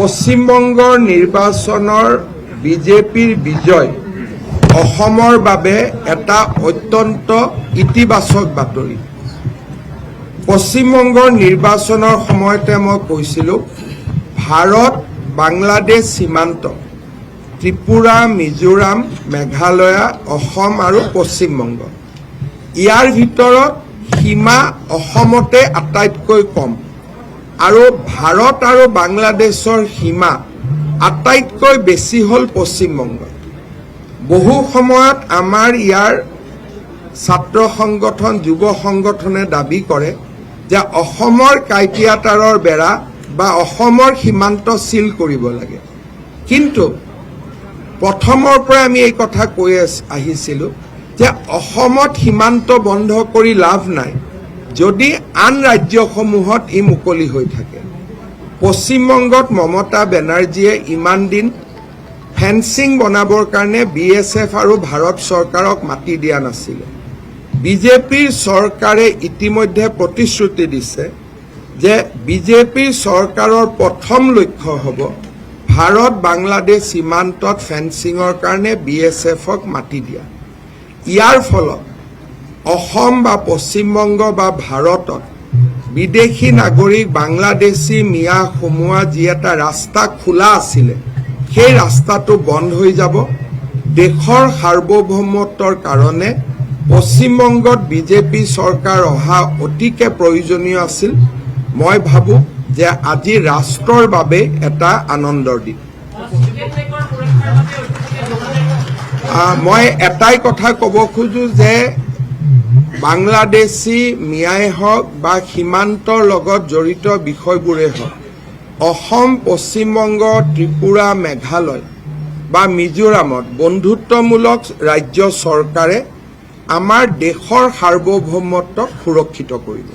পশ্চিমবংগৰ নিৰ্বাচনৰ বিজেপিৰ বিজয় অসমৰ বাবে এটা অত্যন্ত ইতিবাচক বাতৰি। পশ্চিমবংগৰ নিৰ্বাচনৰ সময়তে মই কৈছিলোঁ, ভাৰত বাংলাদেশ সীমান্ত ত্ৰিপুৰা, মিজোৰাম, মেঘালয়া, অসম আৰু পশ্চিমবংগ, ইয়াৰ ভিতৰত সীমা অসমতে আটাইতকৈ কম আৰু ভাৰত আৰু বাংলাদেশৰ সীমা আটাইতকৈ বেছি হ'ল পশ্চিমবংগ। বহু সময়ত আমাৰ ইয়াৰ ছাত্ৰ সংগঠন, যুৱ সংগঠনে দাবী কৰে যে অসমৰ কাইটিয়াতাৰৰ বেৰা বা অসমৰ সীমান্ত চিল কৰিব লাগে। কিন্তু প্ৰথমৰ পৰা আমি এই কথা কৈ আহিছিলোঁ যে অসমত সীমান্ত বন্ধ কৰি লাভ নাই যদি আন ৰাজ্যসমূহত ই মুকলি হৈ থাকে। পশ্চিমবংগত মমতা বেনাৰ্জীয়ে ইমান দিন ফেন্সিং বনাবৰ কাৰণে BSF আৰু ভাৰত চৰকাৰক মাতি দিয়া নাছিলে। বিজেপিৰ চৰকাৰে ইতিমধ্যে প্ৰতিশ্ৰুতি দিছে যে বিজেপিৰ চৰকাৰৰ প্ৰথম লক্ষ্য হ'ব ভাৰত বাংলাদেশ সীমান্তত ফেন্সিঙৰ কাৰণে BSFক মাতি দিয়া। ইয়াৰ ফলত অসম বা পশ্চিমবংগ বা ভাৰতত বিদেশী নাগৰিক বাংলাদেশী মিয়া সোমোৱা যি এটা ৰাস্তা খোলা আছিলে, সেই ৰাস্তাটো বন্ধ হৈ যাব। দেশৰ সাৰ্বভৌমত্বৰ কাৰণে পশ্চিমবংগত বিজেপি চৰকাৰ অহা অতিকে প্ৰয়োজনীয় আছিল। মই ভাবোঁ যে আজি ৰাষ্ট্ৰৰ বাবে এটা আনন্দৰ দিন। মই এটাই কথা ক'ব খোজোঁ যে বাংলাদেশী মিয়াই হওক বা সীমান্তৰ লগত জড়িত বিষয়বোৰেই হওক, অসম, পশ্চিমবংগ, ত্ৰিপুৰা, মেঘালয় বা মিজোৰামত বন্ধুত্বমূলক ৰাজ্য চৰকাৰে আমাৰ দেশৰ সাৰ্বভৌমত্বক সুৰক্ষিত কৰিব।